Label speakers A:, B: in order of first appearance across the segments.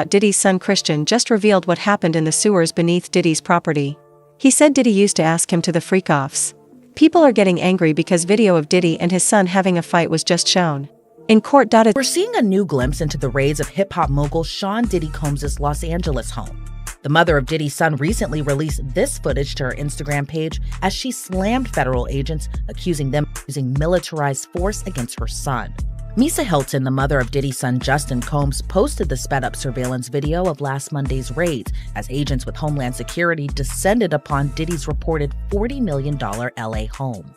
A: Diddy's son Christian just revealed what happened in the sewers beneath Diddy's property. He said Diddy used to ask him to the freak-offs. People are getting angry because video of Diddy and his son having a fight was just shown. In court.
B: We're seeing a new glimpse into the raids of hip-hop mogul Sean Diddy Combs' Los Angeles home. The mother of Diddy's son recently released this footage to her Instagram page as she slammed federal agents, accusing them of using militarized force against her son. Misa Hilton, the mother of Diddy's son Justin Combs, posted the sped-up surveillance video of last Monday's raids as agents with Homeland Security descended upon Diddy's reported $40 million LA home.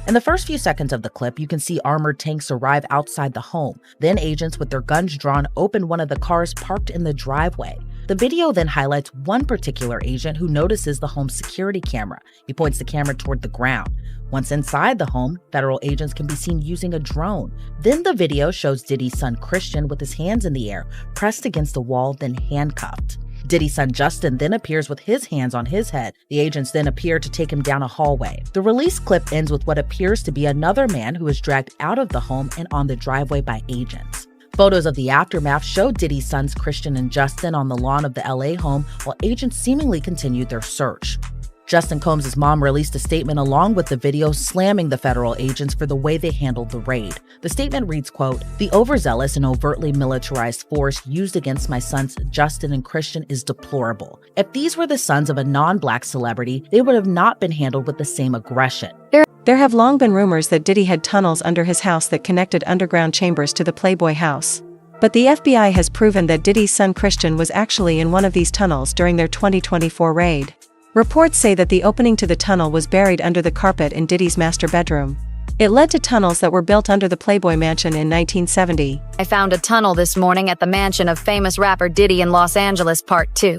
B: In the first few seconds of the clip, you can see armored tanks arrive outside the home. Then agents with their guns drawn open one of the cars parked in the driveway. The video then highlights one particular agent who notices the home's security camera. He points the camera toward the ground. Once inside the home, federal agents can be seen using a drone. Then the video shows Diddy's son Christian with his hands in the air, pressed against the wall, then handcuffed. Diddy's son Justin then appears with his hands on his head. The agents then appear to take him down a hallway. The release clip ends with what appears to be another man who is dragged out of the home and on the driveway by agents. Photos of the aftermath show Diddy's sons Christian and Justin on the lawn of the LA home while agents seemingly continued their search. Justin Combs' mom released a statement along with the video slamming the federal agents for the way they handled the raid. The statement reads, quote, "The overzealous and overtly militarized force used against my sons Justin and Christian is deplorable. If these were the sons of a non-black celebrity, they would have not been handled with the same aggression."
A: There have long been rumors that Diddy had tunnels under his house that connected underground chambers to the Playboy house. But the FBI has proven that Diddy's son Christian was actually in one of these tunnels during their 2024 raid. Reports say that the opening to the tunnel was buried under the carpet in Diddy's master bedroom. It led to tunnels that were built under the Playboy mansion in 1970.
C: I found a tunnel this morning at the mansion of famous rapper Diddy in Los Angeles, Part 2.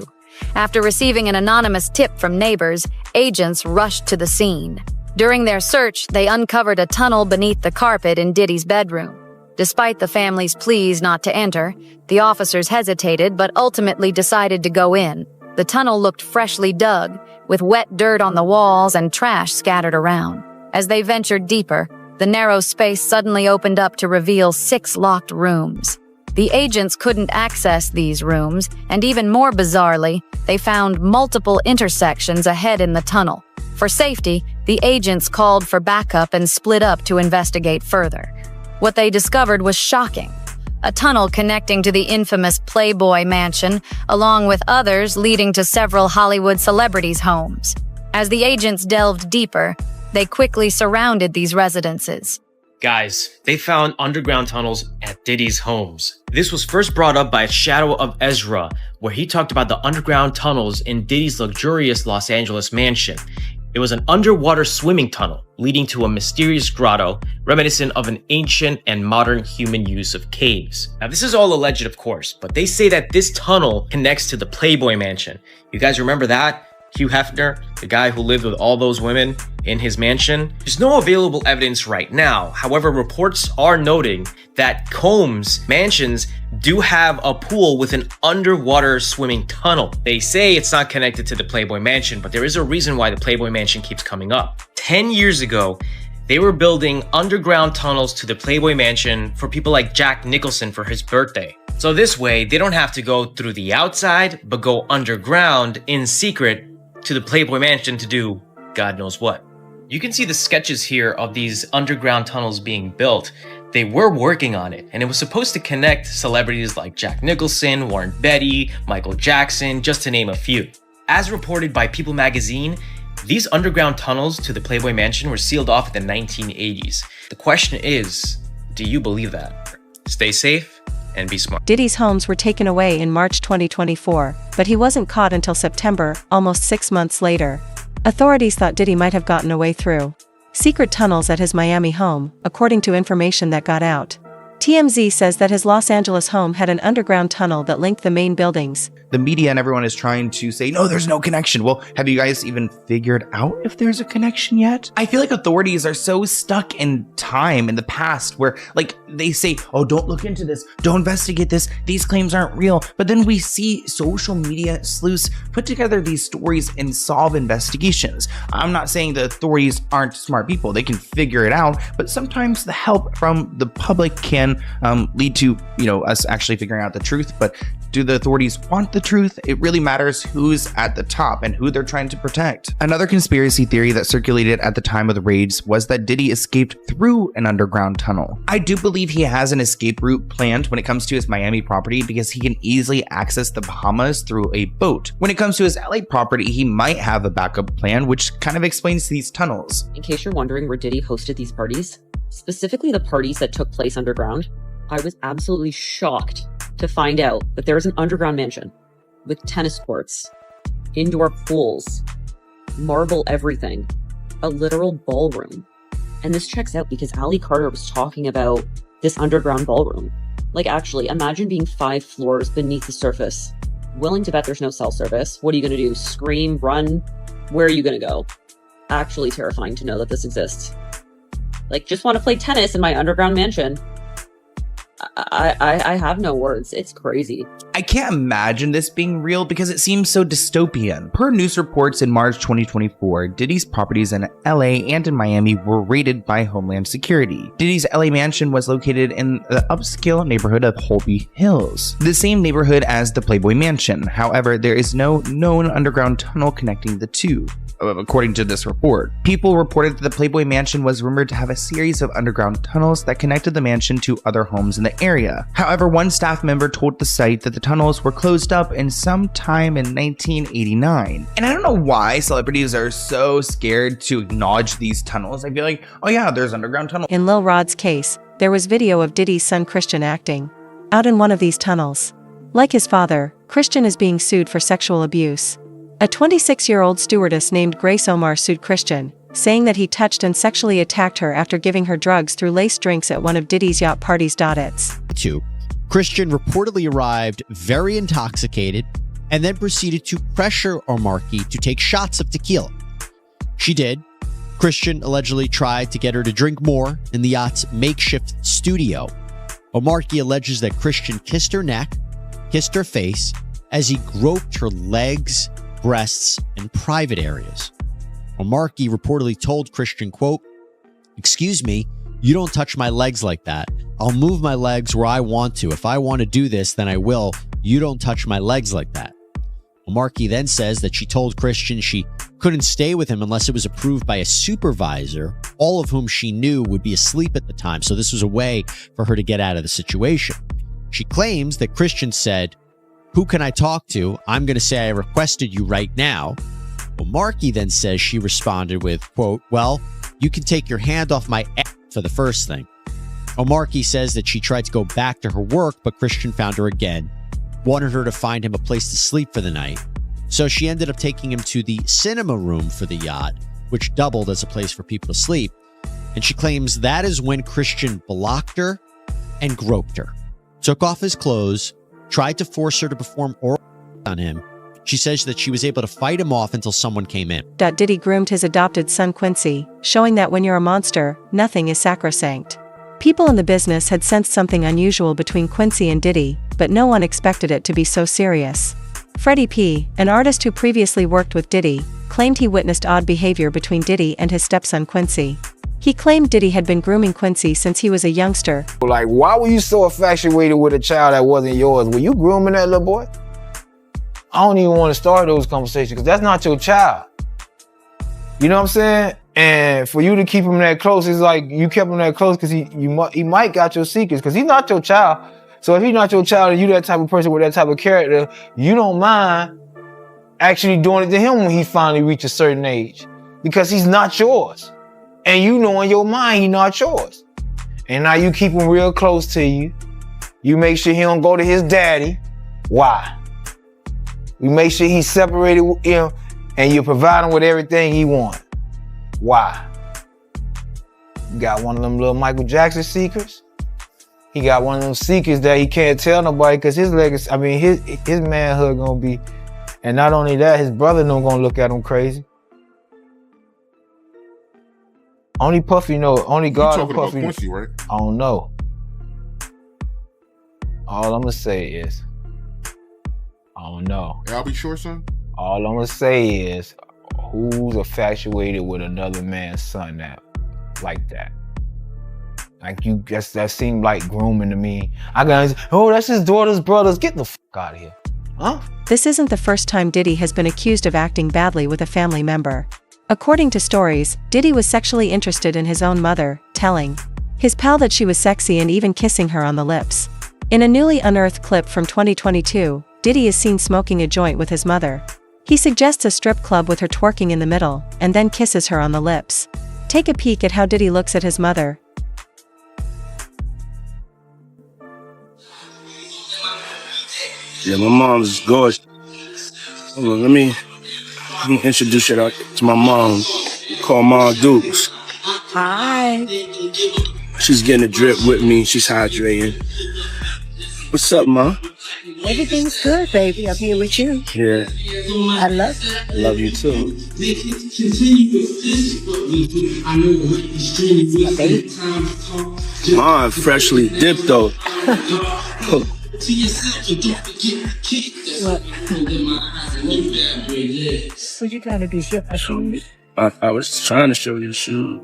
C: After receiving an anonymous tip from neighbors, agents rushed to the scene. During their search, they uncovered a tunnel beneath the carpet in Diddy's bedroom. Despite the family's pleas not to enter, the officers hesitated but ultimately decided to go in. The tunnel looked freshly dug, with wet dirt on the walls and trash scattered around. As they ventured deeper, the narrow space suddenly opened up to reveal 6 locked rooms. The agents couldn't access these rooms, and even more bizarrely, they found multiple intersections ahead in the tunnel. For safety, the agents called for backup and split up to investigate further. What they discovered was shocking. A tunnel connecting to the infamous Playboy mansion, along with others leading to several Hollywood celebrities' homes. As the agents delved deeper, they quickly surrounded these residences.
D: Guys, they found underground tunnels at Diddy's homes. This was first brought up by Shadow of Ezra, where he talked about the underground tunnels in Diddy's luxurious Los Angeles mansion. It was an underwater swimming tunnel leading to a mysterious grotto reminiscent of an ancient and modern human use of caves. Now, this is all alleged, of course, but they say that this tunnel connects to the Playboy mansion. You guys remember that? Hugh Hefner, the guy who lived with all those women in his mansion? There's no available evidence right now. However, reports are noting that Combs mansions do have a pool with an underwater swimming tunnel. They say it's not connected to the Playboy mansion, but there is a reason why the Playboy mansion keeps coming up. 10 years ago, they were building underground tunnels to the Playboy mansion for people like Jack Nicholson for his birthday. So this way, they don't have to go through the outside, but go underground in secret to the Playboy mansion to do God knows what. You can see the sketches here of these underground tunnels being built. They were working on it, and it was supposed to connect celebrities like Jack Nicholson, Warren Beatty, Michael Jackson, just to name a few. As reported by People magazine, these underground tunnels to the Playboy mansion were sealed off in the 1980s. The question is, do you believe that? Stay safe and be smart.
A: Diddy's homes were taken away in March 2024, but he wasn't caught until September, almost 6 months later. Authorities thought Diddy might have gotten away through secret tunnels at his Miami home, according to information that got out. TMZ says that his Los Angeles home had an underground tunnel that linked the main buildings.
E: The media and everyone is trying to say, no, there's no connection. Well, have you guys even figured out if there's a connection yet? I feel like authorities are so stuck in time in the past where, like, they say, oh, don't look into this, don't investigate this, these claims aren't real. But then we see social media sleuths put together these stories and solve investigations. I'm not saying the authorities aren't smart people, they can figure it out, but sometimes the help from the public can lead to, us actually figuring out the truth. But Do the authorities want the truth? It really matters who's at the top and who they're trying to protect. Another conspiracy theory that circulated at the time of the raids was that Diddy escaped through an underground tunnel. I do believe he has an escape route planned when it comes to his Miami property because he can easily access the Bahamas through a boat. When it comes to his LA property, he might have a backup plan, which kind of explains these tunnels.
F: In case you're wondering where Diddy hosted these parties, specifically the parties that took place underground, I was absolutely shocked to find out that there is an underground mansion with tennis courts, indoor pools, marble everything, a literal ballroom. And this checks out because Ali Carter was talking about this underground ballroom. Like, actually, imagine being 5 floors beneath the surface. Willing to bet there's no cell service. What are you going to do? Scream? Run? Where are you going to go? Actually terrifying to know that this exists. Like, just want to play tennis in my underground mansion. I have no words. It's crazy.
E: I can't imagine this being real because it seems so dystopian. Per news reports in March 2024, Diddy's properties in LA and in Miami were raided by Homeland Security. Diddy's LA mansion was located in the upscale neighborhood of Holby Hills, the same neighborhood as the Playboy Mansion. However, there is no known underground tunnel connecting the two. According to this report, people reported that the Playboy Mansion was rumored to have a series of underground tunnels that connected the mansion to other homes in the area. However, one staff member told the site that the tunnels were closed up in some time in 1989. And I don't know why celebrities are so scared to acknowledge these tunnels. I feel like, oh yeah, there's underground tunnels.
A: In Lil Rod's case, there was video of Diddy's son Christian acting out in one of these tunnels. Like his father, Christian is being sued for sexual abuse. A 26-year-old stewardess named Grace Omar sued Christian, saying that he touched and sexually attacked her after giving her drugs through laced drinks at one of Diddy's yacht parties. It's
G: Christian reportedly arrived very intoxicated and then proceeded to pressure Omarki to take shots of tequila. She did. Christian allegedly tried to get her to drink more in the yacht's makeshift studio. Omarki alleges that Christian kissed her neck, kissed her face, as he groped her legs, breasts, and private areas. Omarki reportedly told Christian, quote, "Excuse me, you don't touch my legs like that. I'll move my legs where I want to. If I want to do this, then I will. You don't touch my legs like that." Omarki then says that she told Christian she couldn't stay with him unless it was approved by a supervisor, all of whom she knew would be asleep at the time, so this was a way for her to get out of the situation. She claims that Christian said, "Who can I talk to? I'm going to say I requested you right now." Omarki then says she responded with, quote, "Well, you can take your hand off my ass for the first thing." Omarki says that she tried to go back to her work, but Christian found her again, wanted her to find him a place to sleep for the night. So she ended up taking him to the cinema room for the yacht, which doubled as a place for people to sleep. And she claims that is when Christian blocked her and groped her, took off his clothes, tried to force her to perform oral on him. She says that she was able to fight him off until someone came in.
A: Diddy groomed his adopted son Quincy, showing that when you're a monster, nothing is sacrosanct. People in the business had sensed something unusual between Quincy and Diddy, but no one expected it to be so serious. Freddie P., an artist who previously worked with Diddy, claimed he witnessed odd behavior between Diddy and his stepson Quincy. He claimed Diddy had been grooming Quincy since he was a youngster.
H: Like, why were you so infatuated with a child that wasn't yours? Were you grooming that little boy? I don't even want to start those conversations because that's not your child. You know what I'm saying? And for you to keep him that close, it's like you kept him that close because he might got your secrets because he's not your child. So if he's not your child and you that type of person with that type of character, you don't mind actually doing it to him when he finally reaches a certain age because he's not yours. And you know in your mind he's not yours. And now you keep him real close to you. You make sure he don't go to his daddy. Why? You make sure he's separated with him and you provide him with everything he wants. Why? You got one of them little Michael Jackson secrets. He got one of them secrets that he can't tell nobody because his legacy, his manhood gonna be, and not only that, his brother no gonna look at him crazy. Only Puffy know, only God and Puffy.
I: About Quincy, right?
H: I don't know. All I'm gonna say is, I don't know.
I: I'll be sure, son.
H: All I'm gonna say is, who's infatuated with another man's son like that? Like that seemed like grooming to me. I got, oh, that's his daughter's brothers. Get the fuck Fuck out of here. Huh?
A: This isn't the first time Diddy has been accused of acting badly with a family member. According to stories, Diddy was sexually interested in his own mother, telling his pal that she was sexy and even kissing her on the lips. In a newly unearthed clip from 2022, Diddy is seen smoking a joint with his mother. He suggests a strip club with her twerking in the middle, and then kisses her on the lips. Take a peek at how Diddy looks at his mother.
I: Yeah, my mom's gorgeous. Hold on, let me introduce you to my mom. Call Mom Dukes.
J: Hi.
I: She's getting a drip with me. She's hydrating. What's up, Ma?
J: Everything's good, baby. I'm here with you.
I: Yeah.
J: I love you.
I: I love you too. Ma, freshly dipped though.
J: What? What you trying to do? Show my shoes?
I: I was trying to show you the shoe.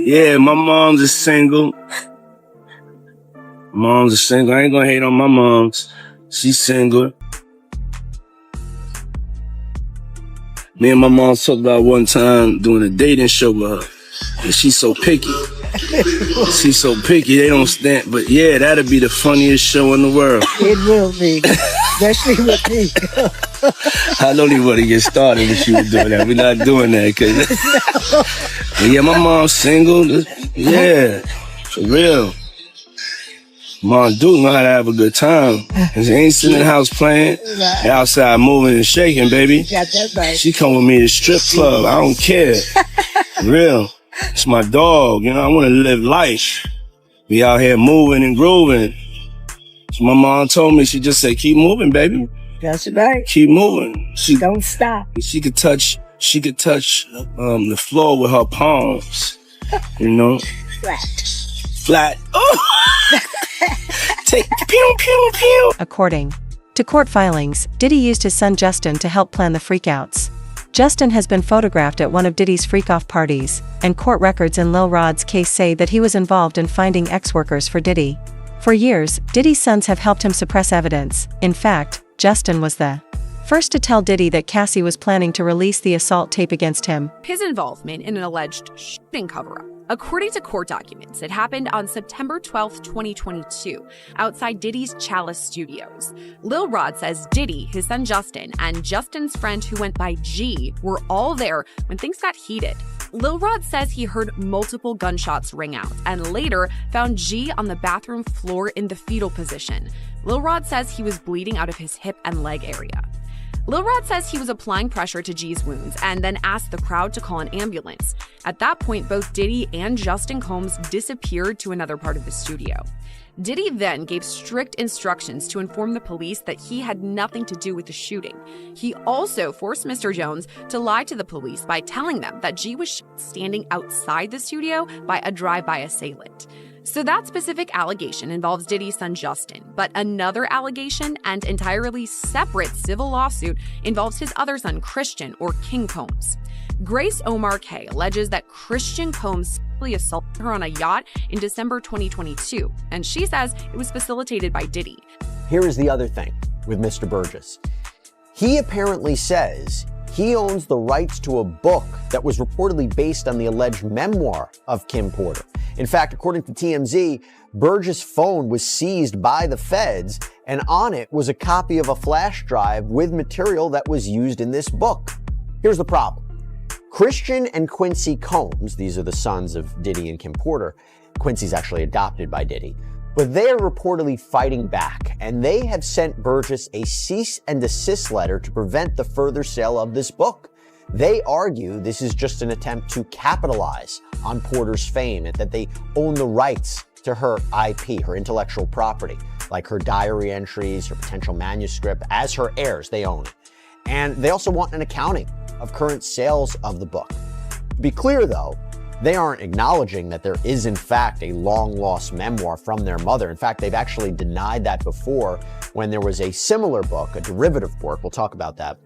I: Yeah, my mom's a single. Mom's a single. I ain't gonna hate on my mom's. She's single. Me and my mom talked about one time doing a dating show with her. And she's so picky. She's so picky, they don't stand. But yeah, that'd be the funniest show in the world.
J: It will be. Especially with me.
I: I don't even want to get started if she was doing that. We're not doing that. Cause yeah, my mom's single. Yeah, for real. Mom Duke know how to have a good time. And she ain't sitting in the house playing. They outside moving and shaking, baby.
J: Got that right.
I: She come with me to strip club. I don't care. For real. It's my dog, you know, I want to live life. Be out here moving and grooving. So my mom told me, she just said, keep moving, baby.
J: That's right.
I: Keep moving.
J: Don't stop.
I: She could touch the floor with her palms, you know? Flat. Oh! Take, pew, pew, pew.
A: According to court filings, Diddy used his son Justin to help plan the freakouts. Justin has been photographed at one of Diddy's freak-off parties, and court records in Lil Rod's case say that he was involved in finding ex-workers for Diddy. For years, Diddy's sons have helped him suppress evidence. In fact, Justin was the first to tell Diddy that Cassie was planning to release the assault tape against him.
K: His involvement in an alleged shooting cover-up. According to court documents, it happened on September 12, 2022, outside Diddy's Chalice Studios. Lil Rod says Diddy, his son Justin, and Justin's friend who went by G were all there when things got heated. Lil Rod says he heard multiple gunshots ring out and later found G on the bathroom floor in the fetal position. Lil Rod says he was bleeding out of his hip and leg area. Lil Rod says he was applying pressure to G's wounds and then asked the crowd to call an ambulance. At that point, both Diddy and Justin Combs disappeared to another part of the studio. Diddy then gave strict instructions to inform the police that he had nothing to do with the shooting. He also forced Mr. Jones to lie to the police by telling them that G was standing outside the studio by a drive-by assailant. So that specific allegation involves Diddy's son Justin, but another allegation and entirely separate civil lawsuit involves his other son Christian, or King Combs. Grace Omar K alleges that Christian Combs sexually assaulted her on a yacht in December 2022, and she says it was facilitated by Diddy.
L: Here is the other thing with Mr. Burgess. He apparently says he owns the rights to a book that was reportedly based on the alleged memoir of Kim Porter. In fact, according to TMZ, Burgess' phone was seized by the feds, and on it was a copy of a flash drive with material that was used in this book. Here's the problem. Christian and Quincy Combs, these are the sons of Diddy and Kim Porter. Quincy's actually adopted by Diddy. But they are reportedly fighting back, and they have sent Burgess a cease and desist letter to prevent the further sale of this book. They argue this is just an attempt to capitalize on Porter's fame and that they own the rights to her IP, her intellectual property, like her diary entries, her potential manuscript. As her heirs, they own it. And they also want an accounting of current sales of the book. To be clear, though, they aren't acknowledging that there is, in fact, a long-lost memoir from their mother. In fact, they've actually denied that before when there was a similar book, a derivative work, we'll talk about that,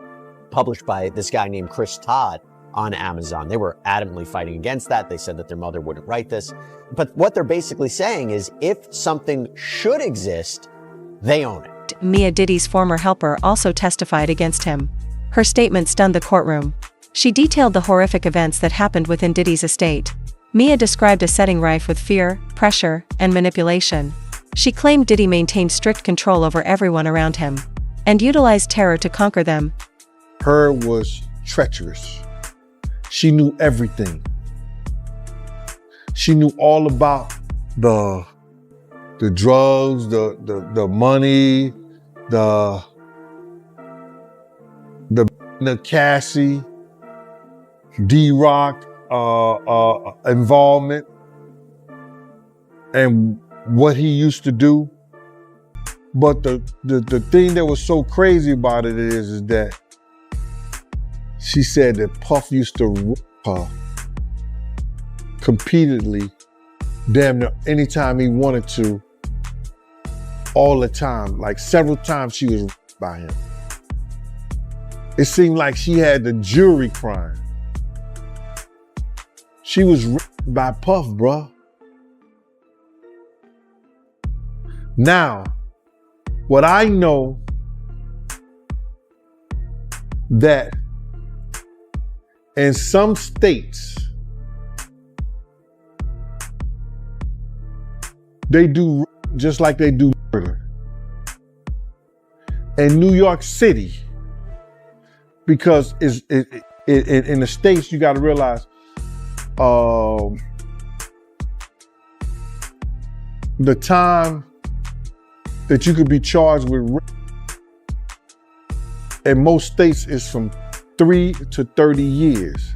L: published by this guy named Chris Todd, on Amazon. They were adamantly fighting against that. They said that their mother wouldn't write this. But what they're basically saying is if something should exist, they own it.
A: Mia Diddy's former helper also testified against him. Her statement stunned the courtroom. She detailed the horrific events that happened within Diddy's estate. Mia described a setting rife with fear, pressure, and manipulation. She claimed Diddy maintained strict control over everyone around him and utilized terror to conquer them.
M: Her was treacherous. She knew everything. She knew all about the drugs, the money, the Cassie, D-Rock involvement, and what he used to do. But the thing that was so crazy about it is that she said that Puff used to rip her repeatedly, damn near anytime he wanted to, all the time. Like several times she was ripped by him. It seemed like she had the jury crying. She was ripped by Puff, bruh. Now, what I know that in some states, they do just like they do murder. In New York City, because in the States, you gotta realize the time that you could be charged with rape in most states is from 3 to 30 years.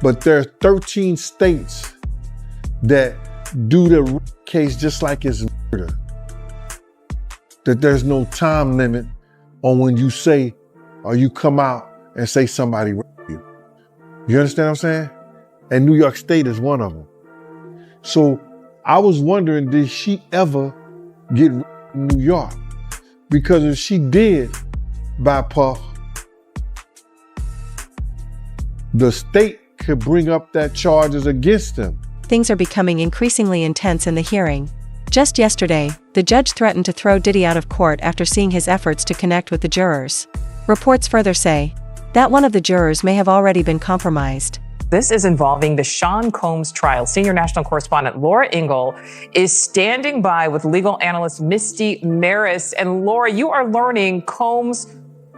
M: But there are 13 states that do the rape case just like it's murder. That there's no time limit on when you say or you come out and say somebody raped you. You understand what I'm saying? And New York State is one of them. So I was wondering, did she ever get raped in New York? Because if she did by Puff, the state could bring up that charges against them.
A: Things are becoming increasingly intense in the hearing. Just yesterday, the judge threatened to throw Diddy out of court after seeing his efforts to connect with the jurors. Reports further say that one of the jurors may have already been compromised.
N: This is involving the Sean Combs trial. Senior national correspondent Laura Ingle is standing by with legal analyst Misty Maris. And Laura, you are learning Combs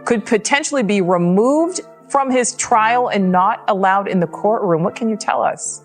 N: could potentially be removed from his trial and not allowed in the courtroom. What can you tell us?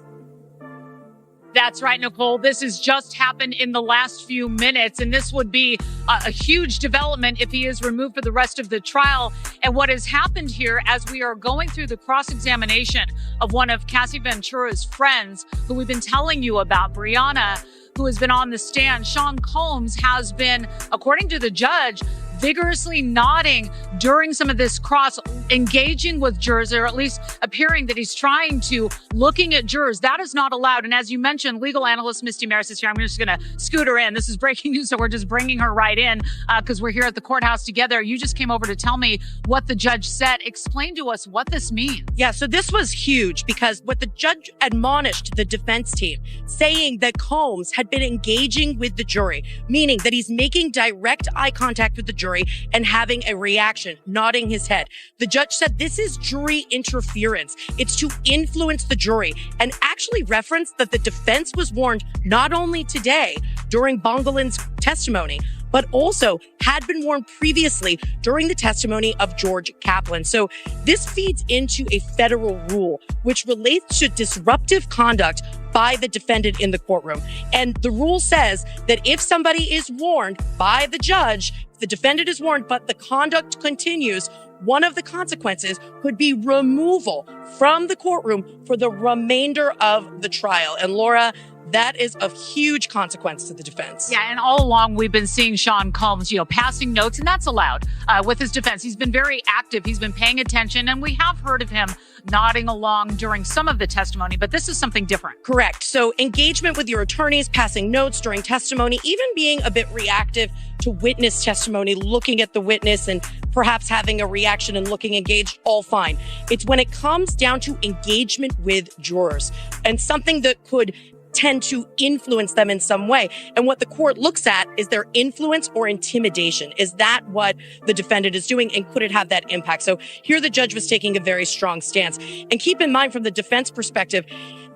O: That's right, Nicole. This has just happened in the last few minutes, and this would be a huge development if he is removed for the rest of the trial. And what has happened here, as we are going through the cross-examination of one of Cassie Ventura's friends, who we've been telling you about, Brianna, who has been on the stand, Sean Combs has been, according to the judge, vigorously nodding during some of this cross, engaging with jurors, or at least appearing that he's trying to, looking at jurors. That is not allowed. And as you mentioned, legal analyst Misty Maris is here. I'm just going to scoot her in. This is breaking news, so we're just bringing her right in because we're here at the courthouse together. You just came over to tell me what the judge said. Explain to us what this means.
P: Yeah, so this was huge because what the judge admonished the defense team, saying that Combs had been engaging with the jury, meaning that he's making direct eye contact with the jury and having a reaction, nodding his head. The judge said this is jury interference. It's to influence the jury, and actually referenced that the defense was warned not only today during Bongolin's testimony, but also had been warned previously during the testimony of George Kaplan. So this feeds into a federal rule which relates to disruptive conduct by the defendant in the courtroom. And the rule says that if somebody is warned by the judge, the defendant is warned, but the conduct continues, one of the consequences could be removal from the courtroom for the remainder of the trial. And Laura, That is a huge consequence to the defense.
O: Yeah, and all along we've been seeing Sean Combs, passing notes, and that's allowed with his defense. He's been very active. He's been paying attention, and we have heard of him nodding along during some of the testimony, but this is something different.
P: Correct. So engagement with your attorneys, passing notes during testimony, even being a bit reactive to witness testimony, looking at the witness and perhaps having a reaction and looking engaged, all fine. It's when it comes down to engagement with jurors and something that could tend to influence them in some way. And what the court looks at is their influence or intimidation. Is that what the defendant is doing, and could it have that impact? So here the judge was taking a very strong stance. And keep in mind, from the defense perspective,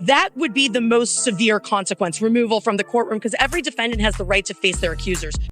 P: that would be the most severe consequence, removal from the courtroom, because every defendant has the right to face their accusers.